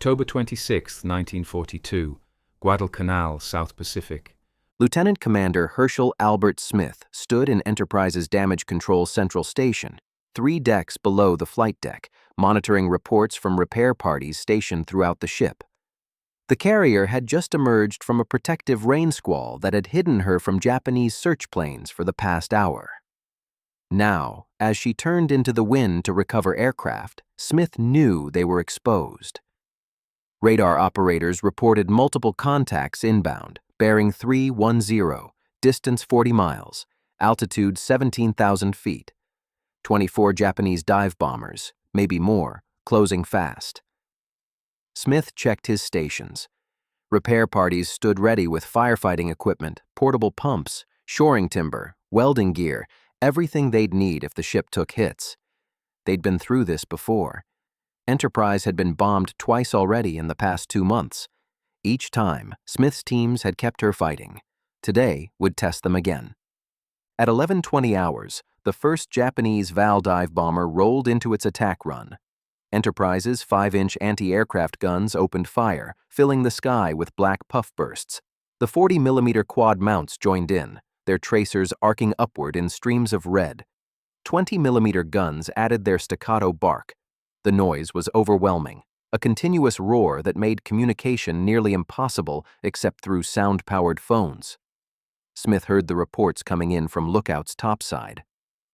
October 26, 1942, Guadalcanal, South Pacific. Lieutenant Commander Herschel Albert Smith stood in Enterprise's Damage Control Central Station, 3 decks below the flight deck, monitoring reports from repair parties stationed throughout the ship. The carrier had just emerged from a protective rain squall that had hidden her from Japanese search planes for the past hour. Now, as she turned into the wind to recover aircraft, Smith knew they were exposed. Radar operators reported multiple contacts inbound, bearing 310, distance 40 miles, altitude 17,000 feet. 24 Japanese dive bombers, maybe more, closing fast. Smith checked his stations. Repair parties stood ready with firefighting equipment, portable pumps, shoring timber, welding gear, everything they'd need if the ship took hits. They'd been through this before. Enterprise had been bombed twice already in the past 2 months. Each time, Smith's teams had kept her fighting. Today would test them again. At 11:20 hours, the first Japanese Val dive bomber rolled into its attack run. Enterprise's 5-inch anti-aircraft guns opened fire, filling the sky with black puff bursts. The 40mm quad mounts joined in, their tracers arcing upward in streams of red. 20mm guns added their staccato bark. The noise was overwhelming, a continuous roar that made communication nearly impossible except through sound-powered phones. Smith heard the reports coming in from lookouts topside.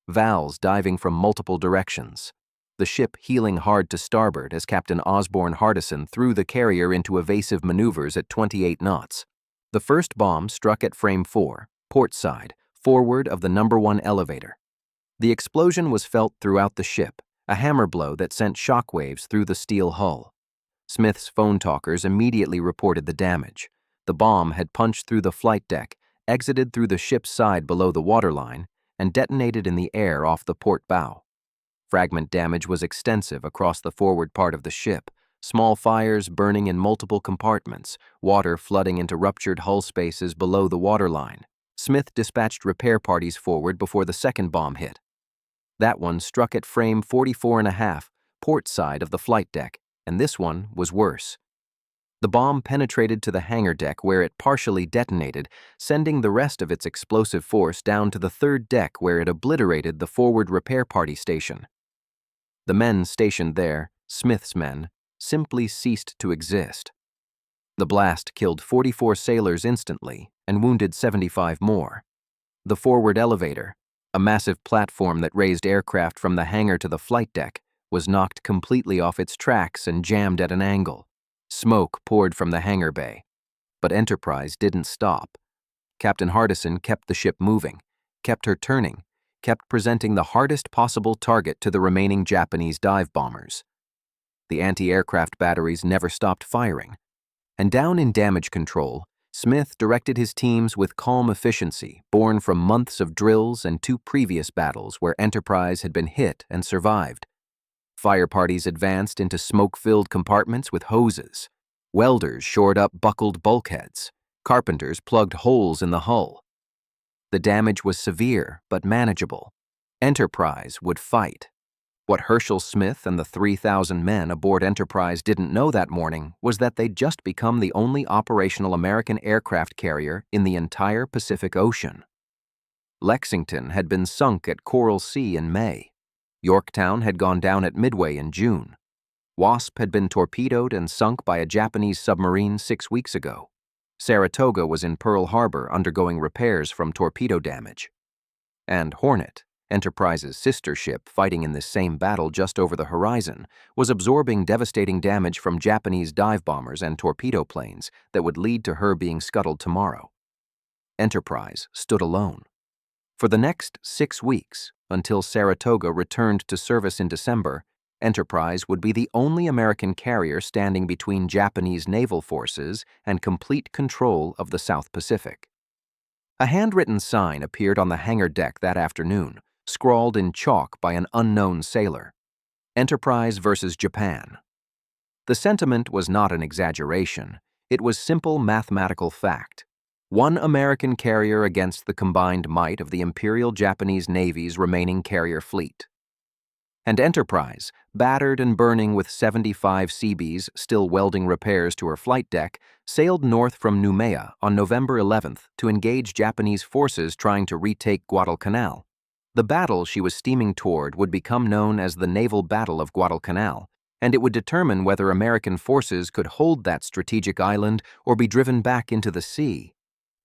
Vals diving from multiple directions. The ship heeling hard to starboard as Captain Osborne Hardison threw the carrier into evasive maneuvers at 28 knots. The first bomb struck at frame 4, port side, forward of the number 1 elevator. The explosion was felt throughout the ship, a hammer blow that sent shockwaves through the steel hull. Smith's phone talkers immediately reported the damage. The bomb had punched through the flight deck, exited through the ship's side below the waterline, and detonated in the air off the port bow. Fragment damage was extensive across the forward part of the ship, small fires burning in multiple compartments, water flooding into ruptured hull spaces below the waterline. Smith dispatched repair parties forward before the second bomb hit. That one struck at frame 44.5, port side of the flight deck, and this one was worse. The bomb penetrated to the hangar deck where it partially detonated, sending the rest of its explosive force down to the 3rd deck where it obliterated the forward repair party station. The men stationed there, Smith's men, simply ceased to exist. The blast killed 44 sailors instantly and wounded 75 more. The forward elevator, a massive platform that raised aircraft from the hangar to the flight deck, was knocked completely off its tracks and jammed at an angle. Smoke poured from the hangar bay. But Enterprise didn't stop. Captain Hardison kept the ship moving, kept her turning, kept presenting the hardest possible target to the remaining Japanese dive bombers. The anti-aircraft batteries never stopped firing. And down in damage control, Smith directed his teams with calm efficiency, born from months of drills and 2 previous battles where Enterprise had been hit and survived. Fire parties advanced into smoke-filled compartments with hoses. Welders shored up buckled bulkheads. Carpenters plugged holes in the hull. The damage was severe but manageable. Enterprise would fight. What Herschel Smith and the 3,000 men aboard Enterprise didn't know that morning was that they'd just become the only operational American aircraft carrier in the entire Pacific Ocean. Lexington had been sunk at Coral Sea in May. Yorktown had gone down at Midway in June. Wasp had been torpedoed and sunk by a Japanese submarine 6 weeks ago. Saratoga was in Pearl Harbor undergoing repairs from torpedo damage. And Hornet, Enterprise's sister ship fighting in this same battle just over the horizon, was absorbing devastating damage from Japanese dive bombers and torpedo planes that would lead to her being scuttled tomorrow. Enterprise stood alone. For the next 6 weeks, until Saratoga returned to service in December, Enterprise would be the only American carrier standing between Japanese naval forces and complete control of the South Pacific. A handwritten sign appeared on the hangar deck that afternoon, scrawled in chalk by an unknown sailor. Enterprise versus Japan. The sentiment was not an exaggeration. It was simple mathematical fact. 1 American carrier against the combined might of the Imperial Japanese Navy's remaining carrier fleet. and Enterprise, battered and burning with 75 Seabees still welding repairs to her flight deck, sailed north from Noumea on November 11th to engage Japanese forces trying to retake Guadalcanal. The battle she was steaming toward would become known as the Naval Battle of Guadalcanal, and it would determine whether American forces could hold that strategic island or be driven back into the sea.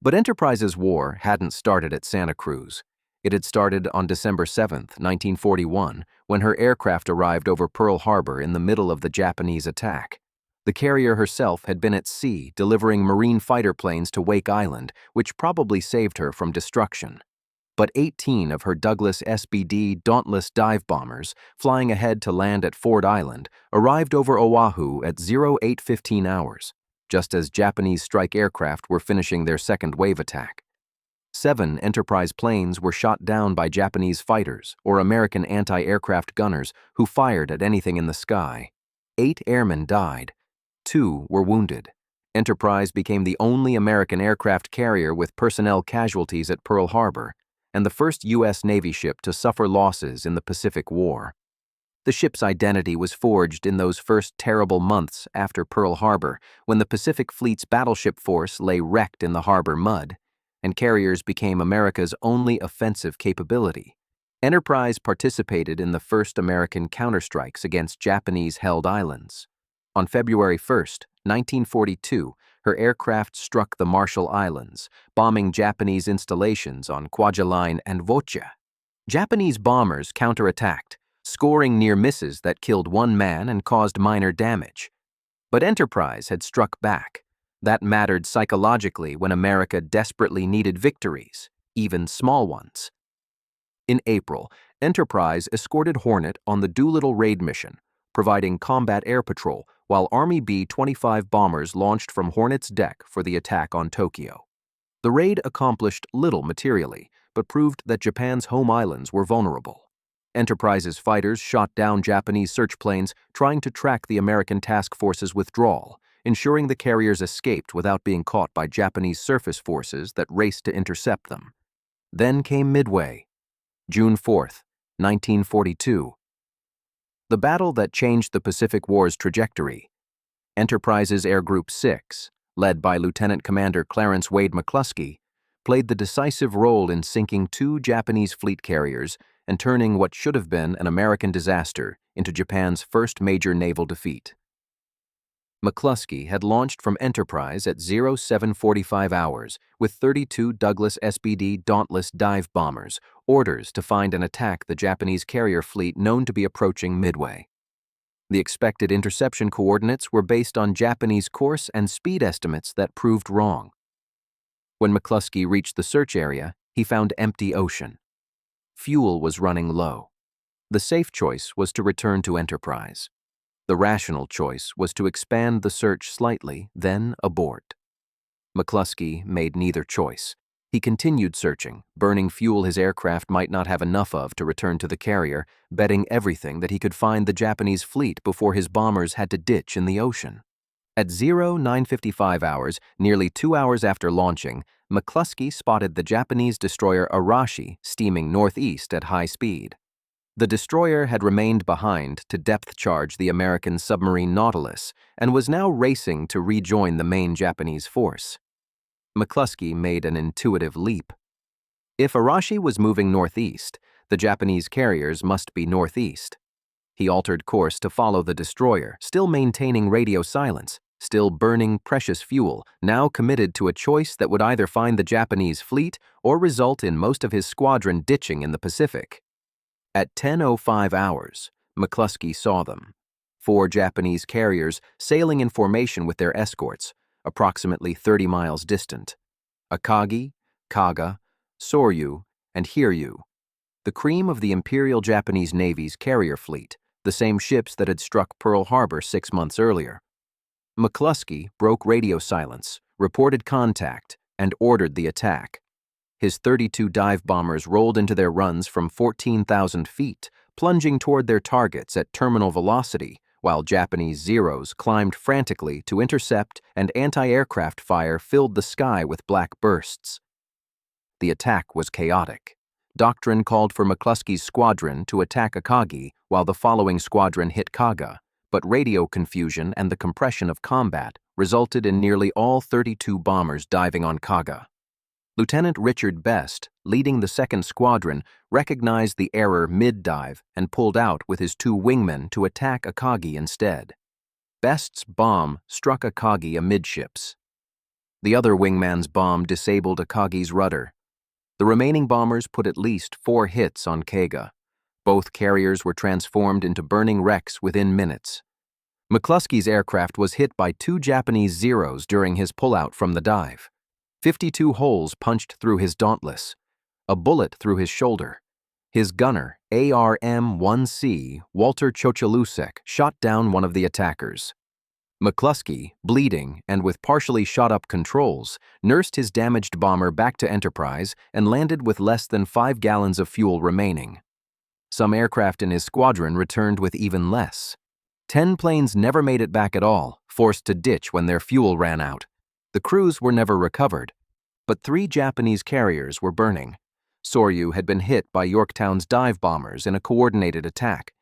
But Enterprise's war hadn't started at Santa Cruz. It had started on December 7, 1941, when her aircraft arrived over Pearl Harbor in the middle of the Japanese attack. The carrier herself had been at sea, delivering Marine fighter planes to Wake Island, which probably saved her from destruction. But 18 of her Douglas SBD Dauntless dive bombers, flying ahead to land at Ford Island, arrived over Oahu at 08:15 hours, just as Japanese strike aircraft were finishing their second wave attack. 7 Enterprise planes were shot down by Japanese fighters or American anti-aircraft gunners who fired at anything in the sky. 8 airmen died. 2 were wounded. Enterprise became the only American aircraft carrier with personnel casualties at Pearl Harbor, and the first U.S. Navy ship to suffer losses in the Pacific War. The ship's identity was forged in those first terrible months after Pearl Harbor, when the Pacific Fleet's battleship force lay wrecked in the harbor mud, and carriers became America's only offensive capability. Enterprise participated in the first American counterstrikes against Japanese-held islands. On February 1, 1942, her aircraft struck the Marshall Islands, bombing Japanese installations on Kwajalein and Vocha. Japanese bombers counterattacked, scoring near misses that killed 1 man and caused minor damage. But Enterprise had struck back. That mattered psychologically when America desperately needed victories, even small ones. In April, Enterprise escorted Hornet on the Doolittle raid mission, providing combat air patrol, while Army B-25 bombers launched from Hornet's deck for the attack on Tokyo. The raid accomplished little materially, but proved that Japan's home islands were vulnerable. Enterprise's fighters shot down Japanese search planes trying to track the American task force's withdrawal, ensuring the carriers escaped without being caught by Japanese surface forces that raced to intercept them. Then came Midway, June 4, 1942. The battle that changed the Pacific War's trajectory. Enterprise's Air Group 6, led by Lieutenant Commander Clarence Wade McCluskey, played the decisive role in sinking 2 Japanese fleet carriers and turning what should have been an American disaster into Japan's first major naval defeat. McCluskey had launched from Enterprise at 07:45 hours with 32 Douglas SBD Dauntless dive bombers, orders to find and attack the Japanese carrier fleet known to be approaching Midway. The expected interception coordinates were based on Japanese course and speed estimates that proved wrong. When McCluskey reached the search area, he found empty ocean. Fuel was running low. The safe choice was to return to Enterprise. The rational choice was to expand the search slightly, then abort. McCluskey made neither choice. He continued searching, burning fuel his aircraft might not have enough of to return to the carrier, betting everything that he could find the Japanese fleet before his bombers had to ditch in the ocean. At 09:55 hours, nearly 2 hours after launching, McCluskey spotted the Japanese destroyer Arashi steaming northeast at high speed. The destroyer had remained behind to depth charge the American submarine Nautilus and was now racing to rejoin the main Japanese force. McCluskey made an intuitive leap. If Arashi was moving northeast, the Japanese carriers must be northeast. He altered course to follow the destroyer, still maintaining radio silence, still burning precious fuel, now committed to a choice that would either find the Japanese fleet or result in most of his squadron ditching in the Pacific. At 10:05 hours, McCluskey saw them. 4 Japanese carriers sailing in formation with their escorts, approximately 30 miles distant. Akagi, Kaga, Soryu, and Hiryu, the cream of the Imperial Japanese Navy's carrier fleet, the same ships that had struck Pearl Harbor 6 months earlier. McCluskey broke radio silence, reported contact, and ordered the attack. His 32 dive bombers rolled into their runs from 14,000 feet, plunging toward their targets at terminal velocity, while Japanese Zeros climbed frantically to intercept and anti-aircraft fire filled the sky with black bursts. The attack was chaotic. Doctrine called for McCluskey's squadron to attack Akagi while the following squadron hit Kaga, but radio confusion and the compression of combat resulted in nearly all 32 bombers diving on Kaga. Lieutenant Richard Best, leading the 2nd Squadron, recognized the error mid-dive and pulled out with his 2 wingmen to attack Akagi instead. Best's bomb struck Akagi amidships. The other wingman's bomb disabled Akagi's rudder. The remaining bombers put at least 4 hits on Kaga. Both carriers were transformed into burning wrecks within minutes. McCluskey's aircraft was hit by 2 Japanese Zeros during his pullout from the dive. 52 holes punched through his Dauntless, a bullet through his shoulder. His gunner, ARM-1C, Walter Chochalusek, shot down one of the attackers. McCluskey, bleeding and with partially shot-up controls, nursed his damaged bomber back to Enterprise and landed with less than 5 gallons of fuel remaining. Some aircraft in his squadron returned with even less. 10 planes never made it back at all, forced to ditch when their fuel ran out. The crews were never recovered, but 3 Japanese carriers were burning. Soryu had been hit by Yorktown's dive bombers in a coordinated attack.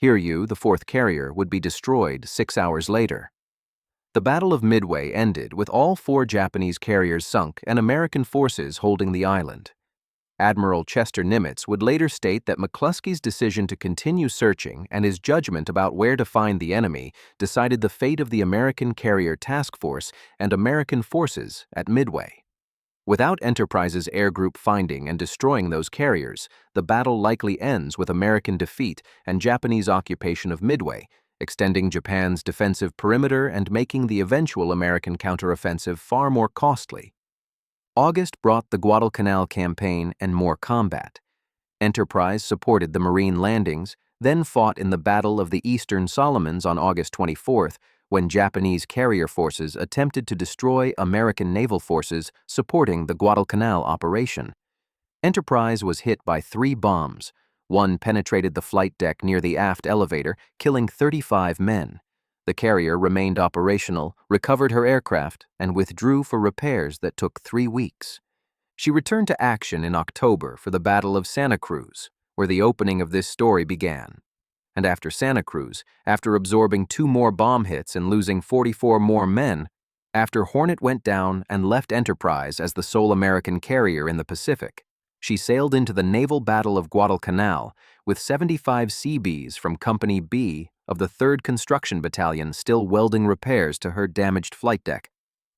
Hiryu, the 4th carrier, would be destroyed 6 hours later. The Battle of Midway ended with all 4 Japanese carriers sunk and American forces holding the island. Admiral Chester Nimitz would later state that McCluskey's decision to continue searching and his judgment about where to find the enemy decided the fate of the American Carrier Task Force and American forces at Midway. Without Enterprise's air group finding and destroying those carriers, the battle likely ends with American defeat and Japanese occupation of Midway, extending Japan's defensive perimeter and making the eventual American counteroffensive far more costly. August brought the Guadalcanal campaign and more combat. Enterprise supported the Marine landings, then fought in the Battle of the Eastern Solomons on August 24th, when Japanese carrier forces attempted to destroy American naval forces supporting the Guadalcanal operation. Enterprise was hit by 3 bombs. One penetrated the flight deck near the aft elevator, killing 35 men. The carrier remained operational, recovered her aircraft, and withdrew for repairs that took 3 weeks. She returned to action in October for the Battle of Santa Cruz, where the opening of this story began. And after Santa Cruz, after absorbing 2 more bomb hits and losing 44 more men, after Hornet went down and left Enterprise as the sole American carrier in the Pacific, she sailed into the Naval Battle of Guadalcanal with 75 Seabees from Company B of the 3rd Construction Battalion still welding repairs to her damaged flight deck.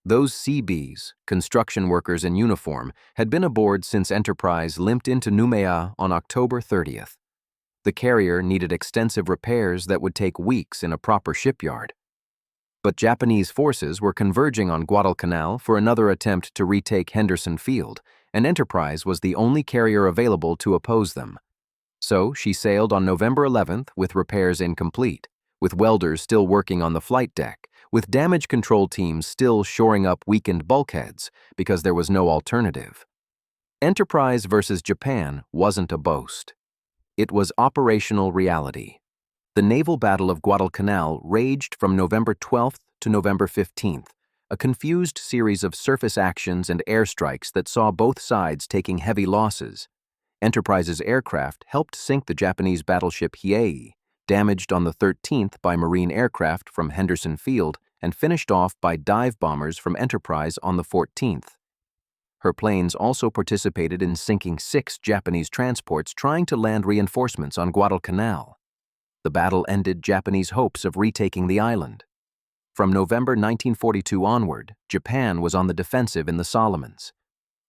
Those Seabees, construction workers in uniform, had been aboard since Enterprise limped into Noumea on October 30th. The carrier needed extensive repairs that would take weeks in a proper shipyard. But Japanese forces were converging on Guadalcanal for another attempt to retake Henderson Field, and Enterprise was the only carrier available to oppose them. So she sailed on November 11th with repairs incomplete, with welders still working on the flight deck, with damage control teams still shoring up weakened bulkheads because there was no alternative. Enterprise versus Japan wasn't a boast. It was operational reality. The Naval Battle of Guadalcanal raged from November 12th to November 15th, a confused series of surface actions and airstrikes that saw both sides taking heavy losses. Enterprise's aircraft helped sink the Japanese battleship Hiei, damaged on the 13th by Marine aircraft from Henderson Field and finished off by dive bombers from Enterprise on the 14th. Her planes also participated in sinking 6 Japanese transports trying to land reinforcements on Guadalcanal. The battle ended Japanese hopes of retaking the island. From November 1942 onward, Japan was on the defensive in the Solomons.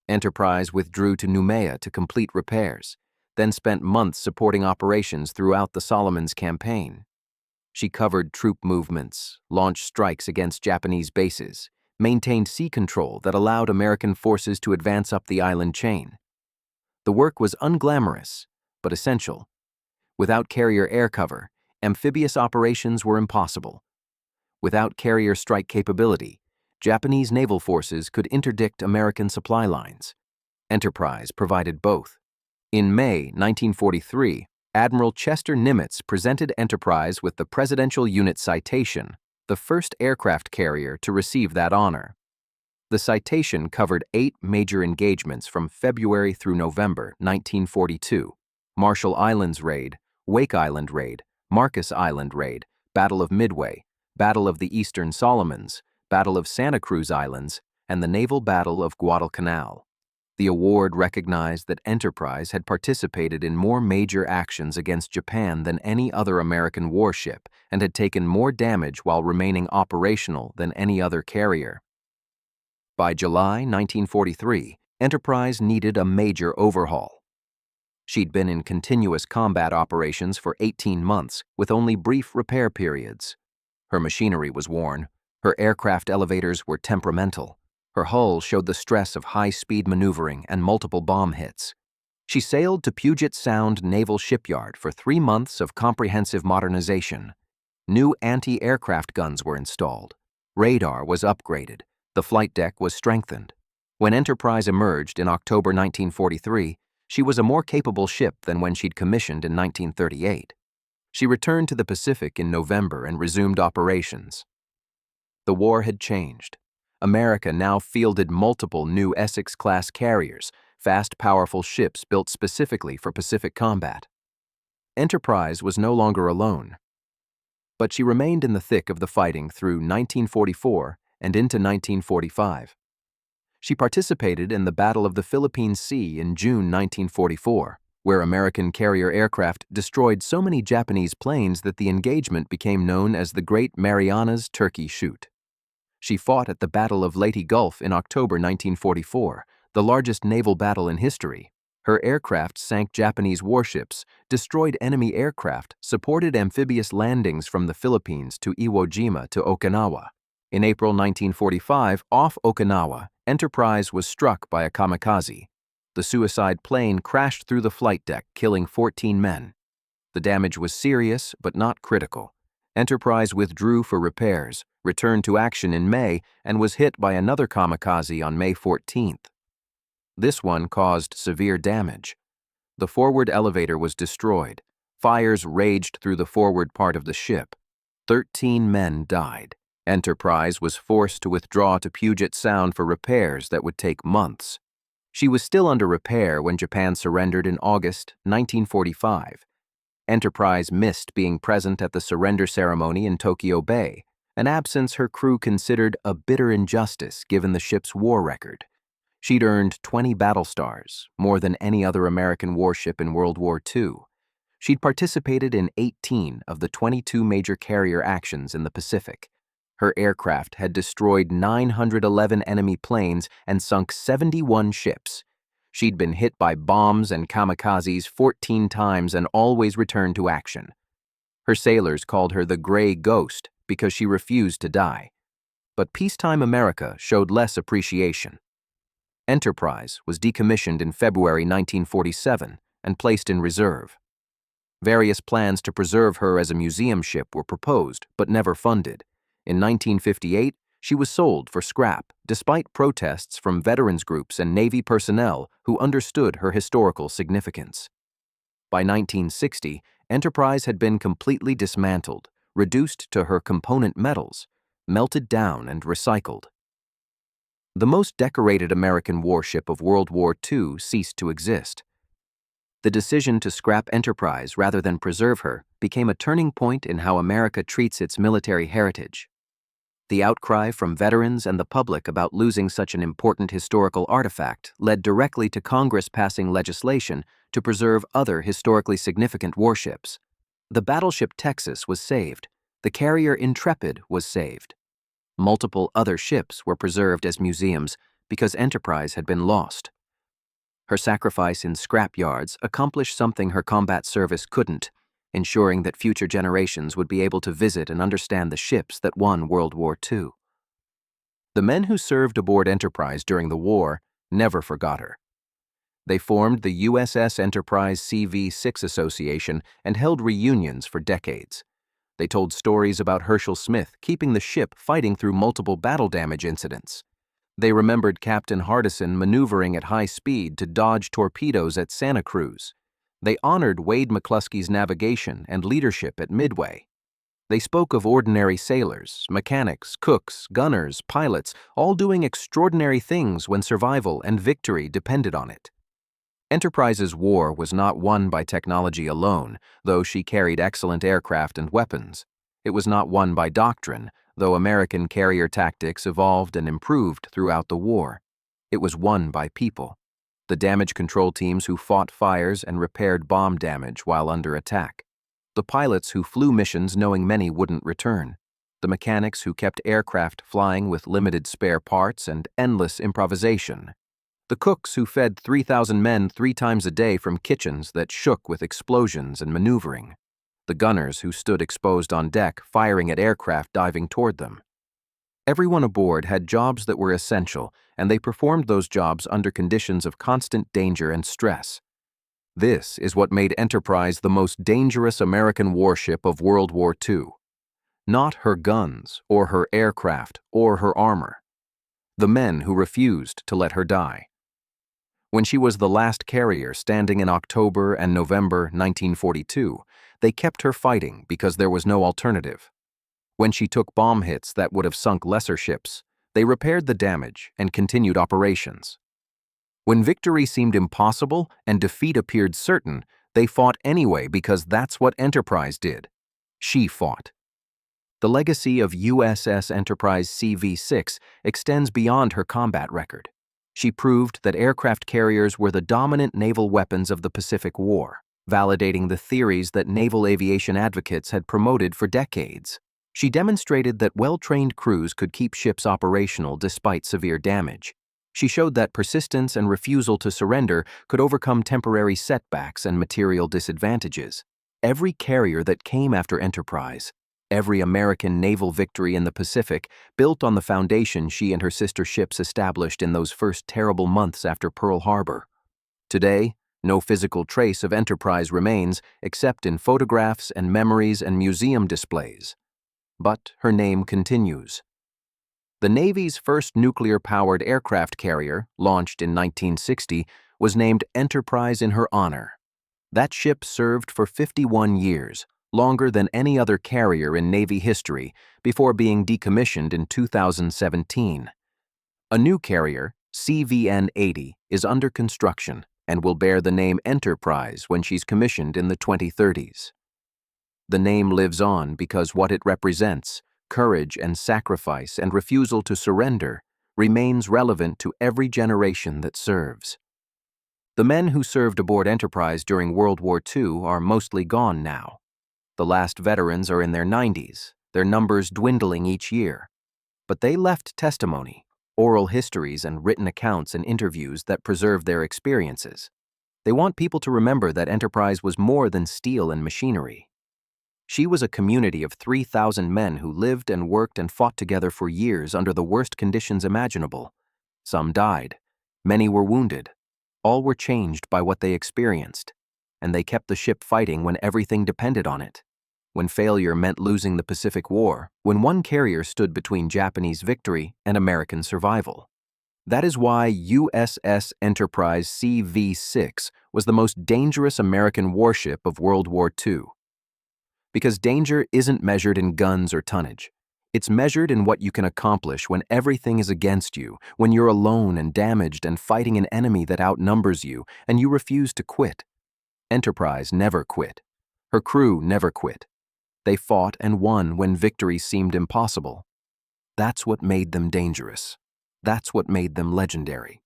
Enterprise withdrew to Noumea to complete repairs, then spent months supporting operations throughout the Solomons campaign. She covered troop movements, launched strikes against Japanese bases, maintained sea control that allowed American forces to advance up the island chain. The work was unglamorous, but essential. Without carrier air cover, amphibious operations were impossible. Without carrier strike capability, Japanese naval forces could interdict American supply lines. Enterprise provided both. In May 1943, Admiral Chester Nimitz presented Enterprise with the Presidential Unit Citation, the first aircraft carrier to receive that honor. The citation covered 8 major engagements from February through November 1942: Marshall Islands Raid, Wake Island Raid, Marcus Island Raid, Battle of Midway, Battle of the Eastern Solomons, Battle of Santa Cruz Islands, and the Naval Battle of Guadalcanal. The award recognized that Enterprise had participated in more major actions against Japan than any other American warship and had taken more damage while remaining operational than any other carrier. By July 1943, Enterprise needed a major overhaul. She'd been in continuous combat operations for 18 months, with only brief repair periods. Her machinery was worn, her aircraft elevators were temperamental, her hull showed the stress of high-speed maneuvering and multiple bomb hits. She sailed to Puget Sound Naval Shipyard for 3 months of comprehensive modernization. New anti-aircraft guns were installed. Radar was upgraded. The flight deck was strengthened. When Enterprise emerged in October 1943, she was a more capable ship than when she'd commissioned in 1938. She returned to the Pacific in November and resumed operations. The war had changed. America now fielded multiple new Essex-class carriers, fast, powerful ships built specifically for Pacific combat. Enterprise was no longer alone. But she remained in the thick of the fighting through 1944 and into 1945. She participated in the Battle of the Philippine Sea in June 1944, where American carrier aircraft destroyed so many Japanese planes that the engagement became known as the Great Marianas Turkey Shoot. She fought at the Battle of Leyte Gulf in October 1944, the largest naval battle in history. Her aircraft sank Japanese warships, destroyed enemy aircraft, supported amphibious landings from the Philippines to Iwo Jima to Okinawa. In April 1945, off Okinawa, Enterprise was struck by a kamikaze. The suicide plane crashed through the flight deck, killing 14 men. The damage was serious, but not critical. Enterprise withdrew for repairs, returned to action in May, and was hit by another kamikaze on May 14th. This one caused severe damage. The forward elevator was destroyed. Fires raged through the forward part of the ship. 13 men died. Enterprise was forced to withdraw to Puget Sound for repairs that would take months. She was still under repair when Japan surrendered in August 1945. Enterprise missed being present at the surrender ceremony in Tokyo Bay, an absence her crew considered a bitter injustice given the ship's war record. She'd earned 20 battle stars, more than any other American warship in World War II. She'd participated in 18 of the 22 major carrier actions in the Pacific. Her aircraft had destroyed 911 enemy planes and sunk 71 ships. She'd been hit by bombs and kamikazes 14 times and always returned to action. Her sailors called her the Gray Ghost because she refused to die. But peacetime America showed less appreciation. Enterprise was decommissioned in February 1947 and placed in reserve. Various plans to preserve her as a museum ship were proposed, but never funded. In 1958, she was sold for scrap, despite protests from veterans groups and Navy personnel who understood her historical significance. By 1960, Enterprise had been completely dismantled, reduced to her component metals, melted down and recycled. The most decorated American warship of World War II ceased to exist. The decision to scrap Enterprise rather than preserve her became a turning point in how America treats its military heritage. The outcry from veterans and the public about losing such an important historical artifact led directly to Congress passing legislation to preserve other historically significant warships. The battleship Texas was saved. The carrier Intrepid was saved. Multiple other ships were preserved as museums because Enterprise had been lost. Her sacrifice in scrap yards accomplished something her combat service couldn't, ensuring that future generations would be able to visit and understand the ships that won World War II. The men who served aboard Enterprise during the war never forgot her. They formed the USS Enterprise CV-6 Association and held reunions for decades. They told stories about Herschel Smith keeping the ship fighting through multiple battle damage incidents. They remembered Captain Hardison maneuvering at high speed to dodge torpedoes at Santa Cruz. They honored Wade McCluskey's navigation and leadership at Midway. They spoke of ordinary sailors, mechanics, cooks, gunners, pilots, all doing extraordinary things when survival and victory depended on it. Enterprise's war was not won by technology alone, though she carried excellent aircraft and weapons. It was not won by doctrine, though American carrier tactics evolved and improved throughout the war. It was won by people. The damage control teams who fought fires and repaired bomb damage while under attack. The pilots who flew missions knowing many wouldn't return. The mechanics who kept aircraft flying with limited spare parts and endless improvisation. The cooks who fed 3,000 men 3 times a day from kitchens that shook with explosions and maneuvering. The gunners who stood exposed on deck firing at aircraft diving toward them. Everyone aboard had jobs that were essential, and they performed those jobs under conditions of constant danger and stress. This is what made Enterprise the most dangerous American warship of World War II. Not her guns, or her aircraft, or her armor. The men who refused to let her die. When she was the last carrier standing in October and November 1942, they kept her fighting because there was no alternative. When she took bomb hits that would have sunk lesser ships, they repaired the damage and continued operations. When victory seemed impossible and defeat appeared certain, they fought anyway because that's what Enterprise did. She fought. The legacy of USS Enterprise CV-6 extends beyond her combat record. She proved that aircraft carriers were the dominant naval weapons of the Pacific War, validating the theories that naval aviation advocates had promoted for decades. She demonstrated that well-trained crews could keep ships operational despite severe damage. She showed that persistence and refusal to surrender could overcome temporary setbacks and material disadvantages. Every carrier that came after Enterprise, every American naval victory in the Pacific, built on the foundation she and her sister ships established in those first terrible months after Pearl Harbor. Today, no physical trace of Enterprise remains except in photographs and memories and museum displays. But her name continues. The Navy's first nuclear-powered aircraft carrier, launched in 1960, was named Enterprise in her honor. That ship served for 51 years, longer than any other carrier in Navy history, before being decommissioned in 2017. A new carrier, CVN-80, is under construction and will bear the name Enterprise when she's commissioned in the 2030s. The name lives on because what it represents, courage and sacrifice and refusal to surrender, remains relevant to every generation that serves. The men who served aboard Enterprise during World War II are mostly gone now. The last veterans are in their 90s, their numbers dwindling each year. But they left testimony, oral histories and written accounts and interviews that preserve their experiences. They want people to remember that Enterprise was more than steel and machinery. She was a community of 3,000 men who lived and worked and fought together for years under the worst conditions imaginable. Some died. Many were wounded. All were changed by what they experienced. And they kept the ship fighting when everything depended on it. When failure meant losing the Pacific War, when one carrier stood between Japanese victory and American survival. That is why USS Enterprise CV-6 was the most dangerous American warship of World War II. Because danger isn't measured in guns or tonnage. It's measured in what you can accomplish when everything is against you, when you're alone and damaged and fighting an enemy that outnumbers you, and you refuse to quit. Enterprise never quit. Her crew never quit. They fought and won when victory seemed impossible. That's what made them dangerous. That's what made them legendary.